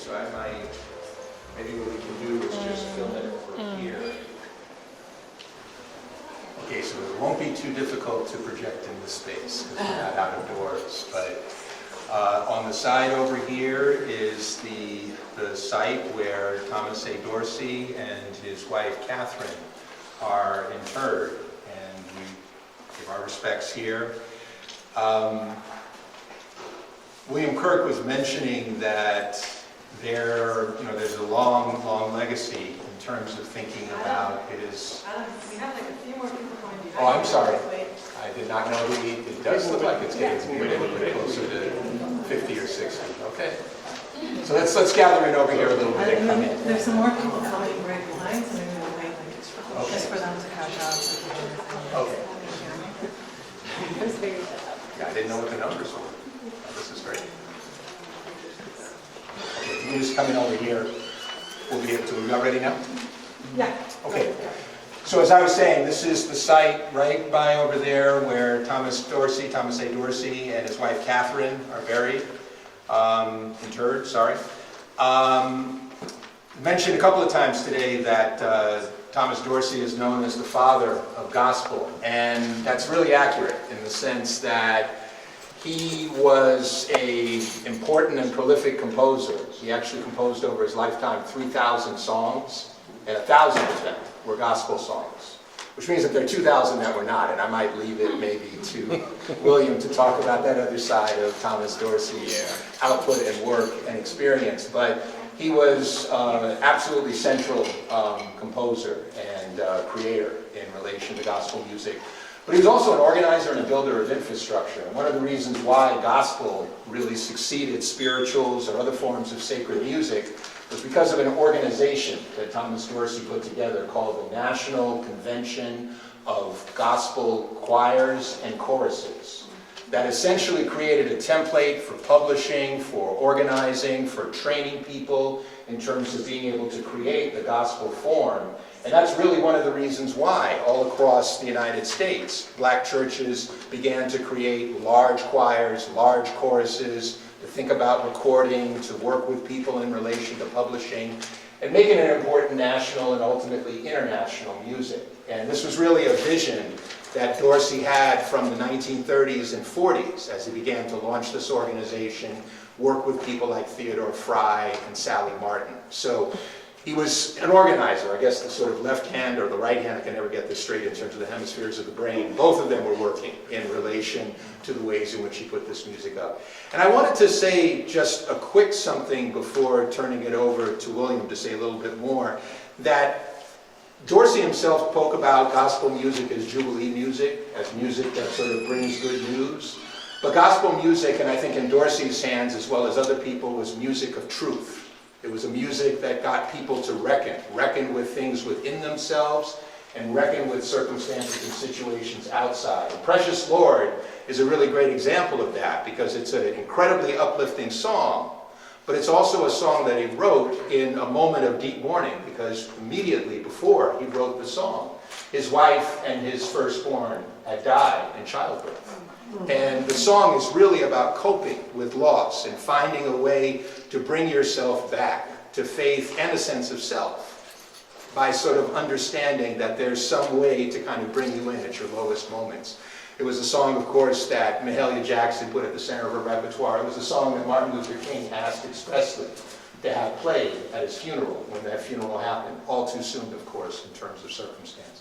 so I might, maybe what we can do is just film it over here. Okay, so it won't be too difficult to project in this space because we're not out of doors. But on the side over here is the site where Thomas A. Dorsey and his wife Catherine are interred, and we give our respects here. William Kurk was mentioning that there's a long legacy in terms of thinking about his... we have like a few more people coming behind. Oh, I'm sorry. I did not know that it does look like it's getting to be a little bit closer to 50 or 60. Okay. So let's gather in over here a little bit and come in. There's some more people coming right behind, so maybe we'll wait just for them to catch up. Okay. Yeah, I didn't know what the numbers were. Oh, this is great. Okay, if you can just come in over here, we'll be able to. Are we all ready now? Yeah. Okay. So as I was saying, this is the site right by over there where Thomas A. Dorsey, and his wife Catherine are buried, interred, sorry. Mentioned a couple of times today that Thomas Dorsey is known as the father of gospel, and that's really accurate in the sense that he was an important and prolific composer. He actually composed over his lifetime 3,000 songs, and 1,000 of them were gospel songs, which means that there are 2,000 that were not, and I might leave it maybe to William to talk about that other side of Thomas Dorsey's output and work and experience. But he was absolutely central composer and creator in relation to gospel music. But he was also an organizer and a builder of infrastructure. And one of the reasons why gospel really succeeded spirituals or other forms of sacred music was because of an organization that Thomas Dorsey put together called the National Convention of Gospel Choirs and Choruses, that essentially created a template for publishing, for organizing, for training people in terms of being able to create the gospel form. And that's really one of the reasons why all across the United States, black churches began to create large choirs, large choruses, to think about recording, to work with people in relation to publishing, and making it important national and ultimately international music. And this was really a vision that Dorsey had from the 1930s and 40s as he began to launch this organization, work with people like Theodore Fry and Sally Martin. So he was an organizer, I guess the sort of left hand or the right hand, I can never get this straight in terms of the hemispheres of the brain. Both of them were working in relation to the ways in which he put this music up. And I wanted to say just a quick something before turning it over to William to say a little bit more, that Dorsey himself spoke about gospel music as Jubilee music, as music that sort of brings good news. But gospel music, and I think in Dorsey's hands as well as other people, was music of truth. It was a music that got people to reckon with things within themselves and reckon with circumstances and situations outside. And Precious Lord is a really great example of that because it's an incredibly uplifting song, but it's also a song that he wrote in a moment of deep mourning because immediately before he wrote the song, his wife and his firstborn had died in childbirth. And the song is really about coping with loss and finding a way to bring yourself back to faith and a sense of self by sort of understanding that there's some way to kind of bring you in at your lowest moments. It was a song, of course, that Mahalia Jackson put at the center of her repertoire. It was a song that Martin Luther King asked expressly to have played at his funeral when that funeral happened, all too soon, of course, in terms of circumstances.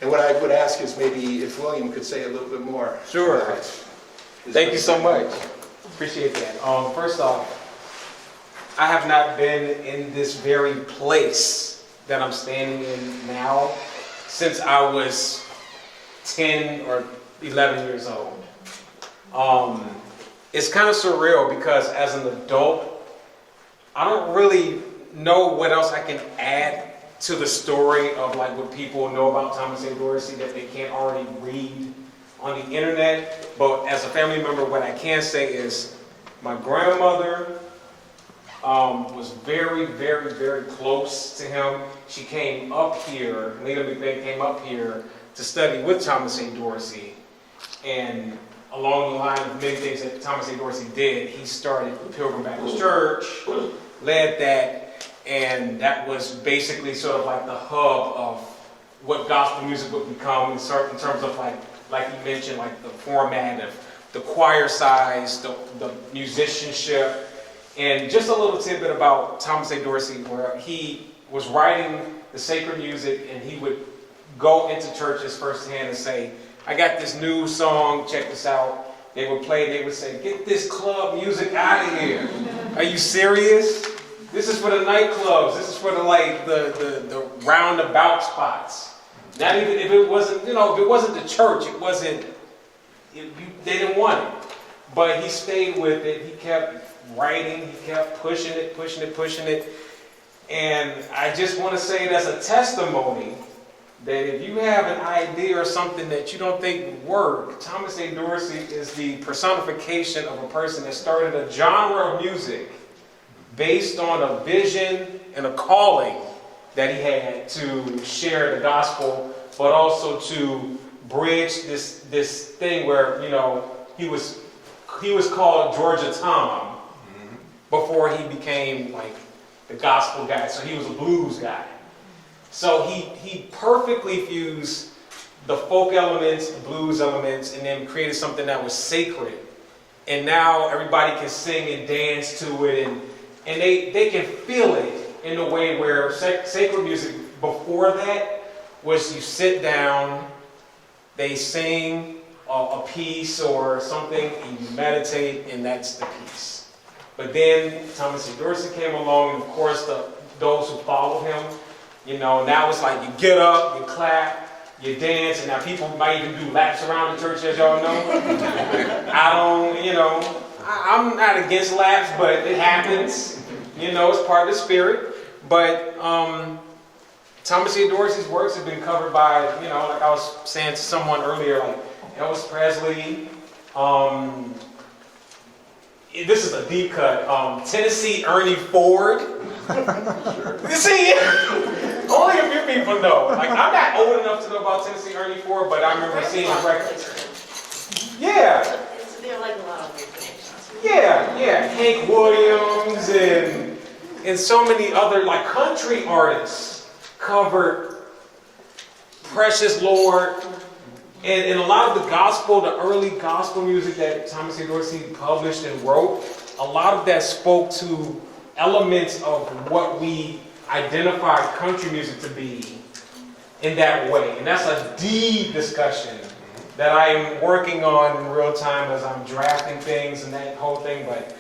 And what I would ask is maybe if William could say a little bit more. Sure. Thank you so much. Appreciate that. First off, I have not been in this very place that I'm standing in now since I was 10 or 11 years old. It's kind of surreal because as an adult, I don't really know what else I can add to the story of like what people know about Thomas A. Dorsey that they can't already read on the internet. But as a family member, what I can say is my grandmother was very, very, very close to him. She came up here, Lena McVeigh came up here to study with Thomas A. Dorsey. And along the line of many things that Thomas A. Dorsey did, he started the Pilgrim Baptist Church. led that, and that was basically sort of like the hub of what gospel music would become in terms of like you mentioned, like the format of the choir size, the musicianship, and just a little tidbit about Thomas A. Dorsey, where he was writing the sacred music, and he would go into churches firsthand and say, I got this new song, check this out. They would play, they would say, get this club music out of here. Are you serious? This is for the nightclubs. This is for the roundabout spots. Not even if it wasn't, if it wasn't the church, they didn't want it. But he stayed with it. He kept writing. He kept pushing it. And I just want to say it as a testimony that if you have an idea or something that you don't think would work, Thomas A. Dorsey is the personification of a person that started a genre of music based on a vision and a calling that he had to share the gospel, but also to bridge this thing where, he was called Georgia Tom before he became like the gospel guy. So he was a blues guy. So he perfectly fused the folk elements, the blues elements, and then created something that was sacred. And now everybody can sing and dance to it, and they can feel it in a way where sacred music before that was you sit down, they sing a piece or something, and you meditate, and that's the piece. But then Thomas A. Dorsey came along, and of course those who follow him, now it's like you get up, you clap, you dance, and now people might even do laps around the church, as y'all know. I'm not against laps, but it happens. It's part of the spirit. But Thomas A. Dorsey's works have been covered by, like I was saying to someone earlier, like Elvis Presley. This is a deep cut. Tennessee Ernie Ford. You see, only a few people know. Like, I'm not old enough to know about Tennessee Ernie Ford, but I remember seeing his records. Yeah. They're like a lot of weird connections. Yeah. Hank Williams and so many other like country artists covered Precious Lord. And a lot of the early gospel music that Thomas A. Dorsey published and wrote, a lot of that spoke to elements of what we identify country music to be in that way. And that's a deep discussion that I am working on in real time as I'm drafting things and that whole thing. But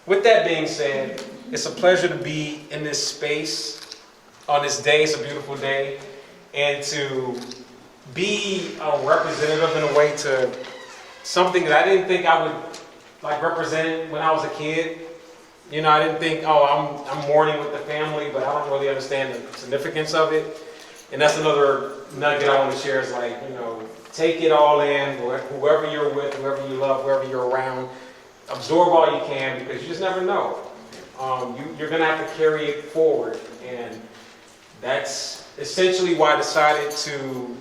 with that being said, it's a pleasure to be in this space on this day. It's a beautiful day. And to be a representative in a way to something that I didn't think I would like represent when I was a kid. I didn't think, I'm mourning with the family, but I don't really understand the significance of it. And that's another nugget I want to share is like, take it all in, whoever you're with, whoever you love, whoever you're around, absorb all you can because you just never know. You're going to have to carry it forward. And that's essentially why I decided to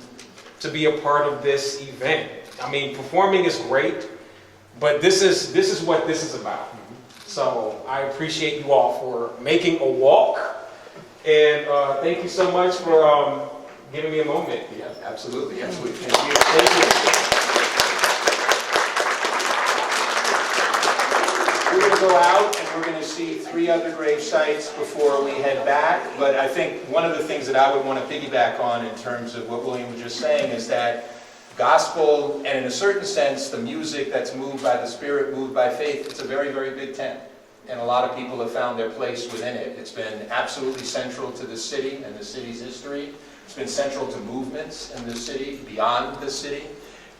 be a part of this event. I mean, performing is great, but this is what this is about. So I appreciate you all for making a walk, and thank you so much for giving me a moment. Yeah, absolutely. Thank you. We're going to go out and we're going to see 3 other grave sites before we head back. But I think one of the things that I would want to piggyback on in terms of what William was just saying is that gospel, and in a certain sense, the music that's moved by the Spirit, moved by faith, it's a very, very big tent. And a lot of people have found their place within it. It's been absolutely central to the city and the city's history. It's been central to movements in the city, beyond the city.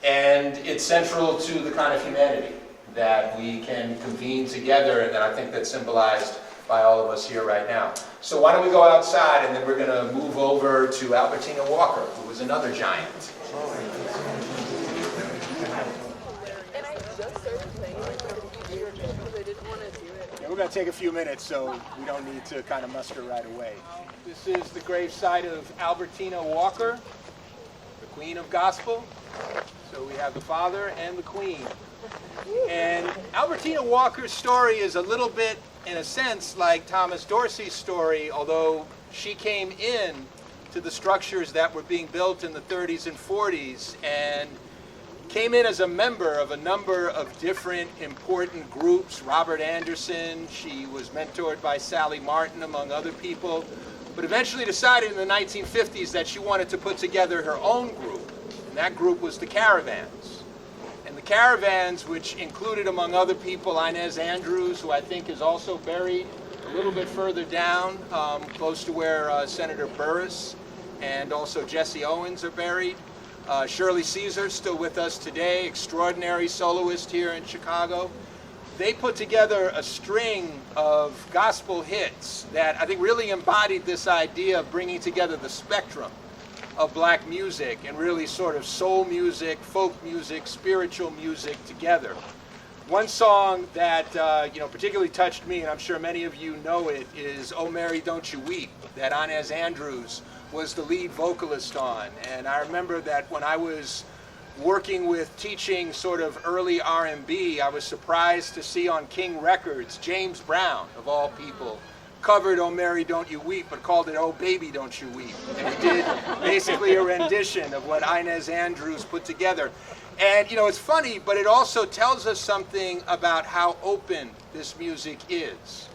And it's central to the kind of humanity that we can convene together and that I think that's symbolized by all of us here right now. So why don't we go outside and then we're going to move over to Albertina Walker, who was another giant. We're going to take a few minutes, so we don't need to kind of muster right away. This is the gravesite of Albertina Walker, the Queen of Gospel. So we have the Father and the Queen. And Albertina Walker's story is a little bit in a sense, like Thomas Dorsey's story, although she came in to the structures that were being built in the 30s and 40s and came in as a member of a number of different important groups. Robert Anderson, she was mentored by Sally Martin, among other people, but eventually decided in the 1950s that she wanted to put together her own group, and that group was the Caravans. And the Caravans, which included, among other people, Inez Andrews, who I think is also buried a little bit further down, close to where Senator Burris and also Jesse Owens are buried. Shirley Caesar, still with us today, extraordinary soloist here in Chicago. They put together a string of gospel hits that I think really embodied this idea of bringing together the spectrum of black music and really sort of soul music, folk music, spiritual music together. One song that particularly touched me, and I'm sure many of you know it, is "Oh Mary, Don't You Weep," that Inez Andrews was the lead vocalist on. And I remember that when I was working with teaching sort of early R&B, I was surprised to see on King Records, James Brown, of all people, covered "Oh Mary, Don't You Weep," but called it "Oh Baby, Don't You Weep." And he did basically a rendition of what Inez Andrews put together. And, it's funny, but it also tells us something about how open this music is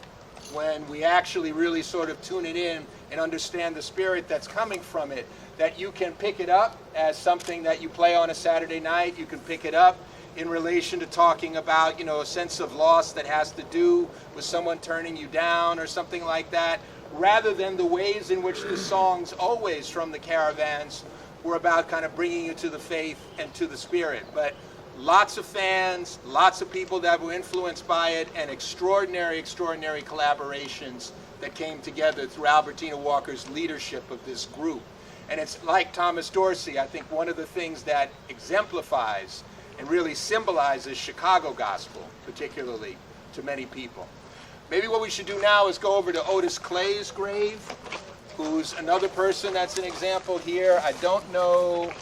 when we actually really sort of tune it in and understand the spirit that's coming from it, that you can pick it up as something that you play on a Saturday night. You can pick it up in relation to talking about, a sense of loss that has to do with someone turning you down or something like that, rather than the ways in which the songs always from the Caravans were about kind of bringing you to the faith and to the spirit. But lots of fans, lots of people that were influenced by it, and extraordinary collaborations that came together through Albertina Walker's leadership of this group. And it's like Thomas Dorsey, I think one of the things that exemplifies and really symbolizes Chicago gospel, particularly to many people. Maybe what we should do now is go over to Otis Clay's grave, who's another person that's an example here. I don't know.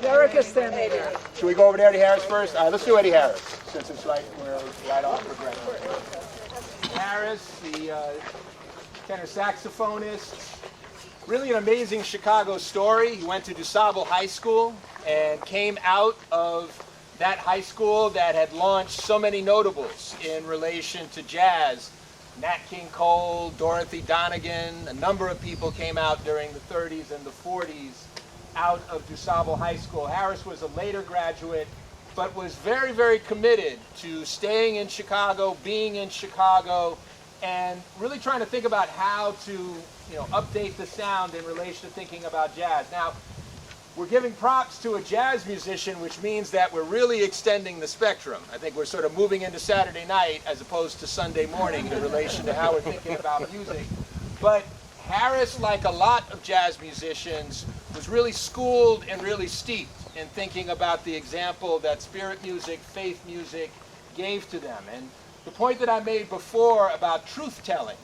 Erica's standing there. Should we go over to Eddie Harris first? All right, let's do Eddie Harris, since we're right off the ground. Harris, the tenor saxophonist. Really an amazing Chicago story. He went to DuSable High School and came out of that high school that had launched so many notables in relation to jazz. Nat King Cole, Dorothy Donegan, a number of people came out during the 30s and the 40s out of DuSable High School. Harris was a later graduate, but was very committed to staying in Chicago, being in Chicago, and really trying to think about how to update the sound in relation to thinking about jazz. Now, we're giving props to a jazz musician, which means that we're really extending the spectrum. I think we're sort of moving into Saturday night as opposed to Sunday morning in relation to how we're thinking about music. But Harris, like a lot of jazz musicians, was really schooled and really steeped in thinking about the example that spirit music, faith music gave to them. And the point that I made before about truth-telling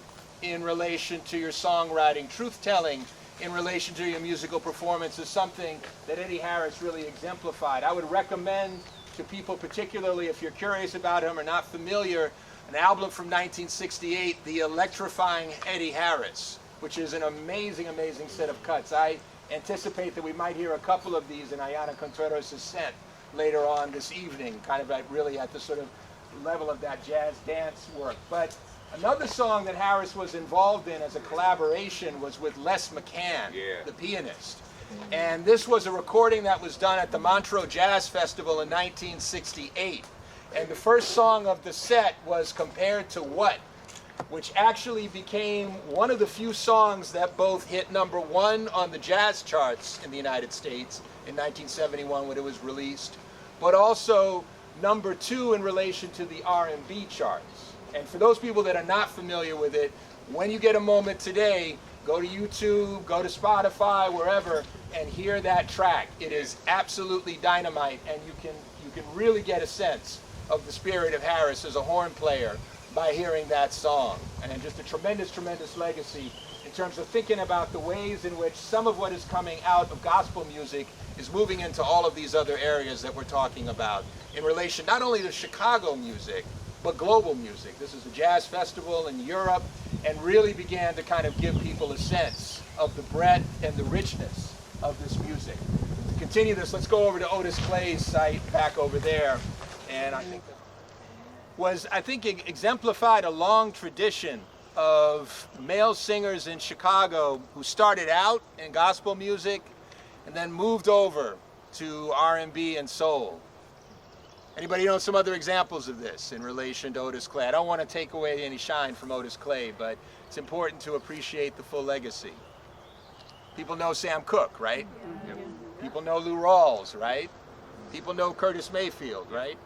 in relation to your songwriting, truth-telling in relation to your musical performance is something that Eddie Harris really exemplified. I would recommend to people, particularly if you're curious about him or not familiar, an album from 1968, The Electrifying Eddie Harris, which is an amazing set of cuts. I anticipate that we might hear a couple of these in Ayana Contreras' set later on this evening, kind of really at the sort of level of that jazz dance work. But another song that Harris was involved in as a collaboration was with Les McCann, the pianist. And this was a recording that was done at the Montreux Jazz Festival in 1968. And the first song of the set was Compared to What?, which actually became one of the few songs that both hit #1 on the jazz charts in the United States in 1971 when it was released, but also #2 in relation to the R&B charts. And for those people that are not familiar with it, when you get a moment today, go to YouTube, go to Spotify, wherever, and hear that track. It is absolutely dynamite, and you can really get a sense of the spirit of Harris as a horn player by hearing that song. And just a tremendous legacy in terms of thinking about the ways in which some of what is coming out of gospel music is moving into all of these other areas that we're talking about in relation not only to Chicago music, but global music. This is a jazz festival in Europe, and really began to kind of give people a sense of the breadth and the richness of this music. To continue this, let's go over to Otis Clay's site back over there, and I think it exemplified a long tradition of male singers in Chicago who started out in gospel music and then moved over to R&B and soul. Anybody know some other examples of this in relation to Otis Clay? I don't want to take away any shine from Otis Clay, but it's important to appreciate the full legacy. People know Sam Cooke, right? People know Lou Rawls, right? People know Curtis Mayfield, right?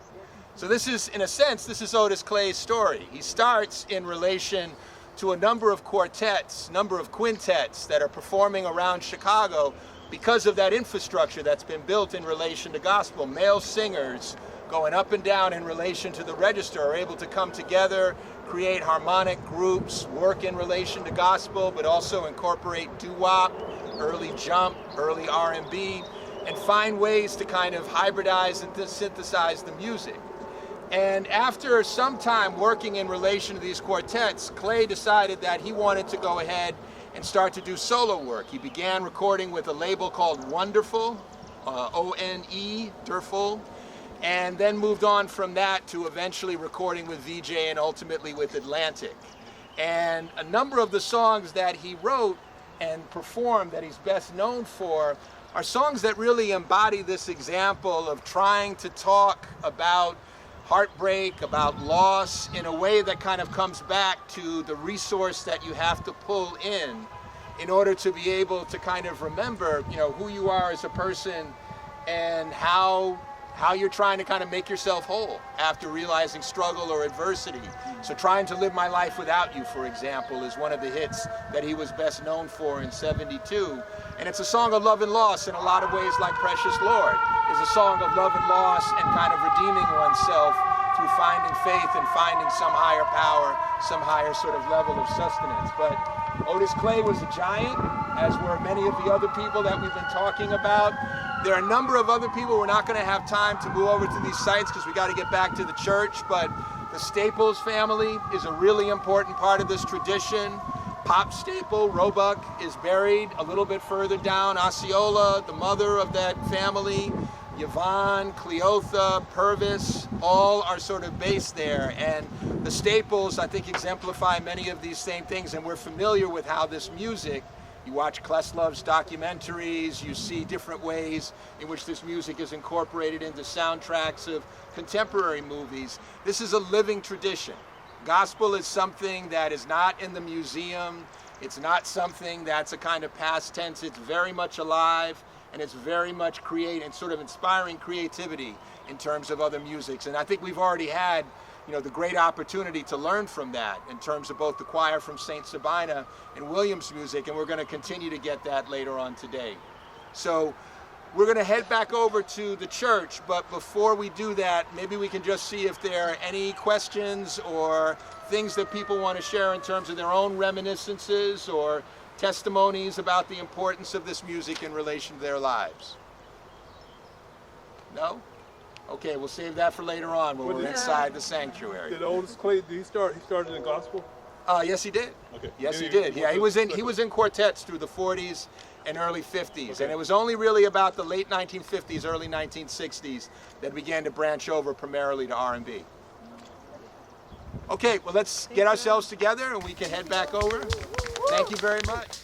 So this is, in a sense, this is Otis Clay's story. He starts in relation to a number of quartets, number of quintets that are performing around Chicago because of that infrastructure that's been built in relation to gospel. Male singers going up and down in relation to the register are able to come together, create harmonic groups, work in relation to gospel, but also incorporate doo-wop, early jump, early R&B, and find ways to kind of hybridize and to synthesize the music. And after some time working in relation to these quartets, Clay decided that he wanted to go ahead and start to do solo work. He began recording with a label called Wonderful, O-N-E, Durful, and then moved on from that to eventually recording with VJ and ultimately with Atlantic. And a number of the songs that he wrote and performed that he's best known for are songs that really embody this example of trying to talk about heartbreak, about loss, in a way that kind of comes back to the resource that you have to pull in order to be able to kind of remember, you know, who you are as a person and how you're trying to kind of make yourself whole after realizing struggle or adversity. So Trying to Live My Life Without You, for example, is one of the hits that he was best known for in '72. And it's a song of love and loss in a lot of ways, like Precious Lord is a song of love and loss and kind of redeeming oneself through finding faith and finding some higher power, some higher sort of level of sustenance. But Otis Clay was a giant, as were many of the other people that we've been talking about. There are a number of other people. We're not going to have time to move over to these sites because we got to get back to the church, but the Staples family is a really important part of this tradition. Pop Staple, Roebuck, is buried a little bit further down. Osceola, the mother of that family, Yvonne, Cleotha, Purvis, all are sort of based there. And the Staples, I think, exemplify many of these same things, and we're familiar with how this music, you watch Kleslov's documentaries, you see different ways in which this music is incorporated into soundtracks of contemporary movies. This is a living tradition. Gospel is something that is not in the museum. It's not something that's a kind of past tense. It's very much alive, and it's very much sort of inspiring creativity in terms of other musics. And I think we've already had, you know, the great opportunity to learn from that in terms of both the choir from St. Sabina and Williams music, and we're going to continue to get that later on today. So we're going to head back over to the church, but before we do that, maybe we can just see if there are any questions or things that people want to share in terms of their own reminiscences or testimonies about the importance of this music in relation to their lives. No? Okay, we'll save that for later on when we're inside the sanctuary. Did Otis Clay, he started in gospel? Yes, he did. Okay. Yes, he did. Yeah, he was in quartets through the 40s and early 50s. Okay. And it was only really about the late 1950s, early 1960s that began to branch over primarily to R&B. Okay, well, let's get ourselves together and we can head back over. Thank you very much.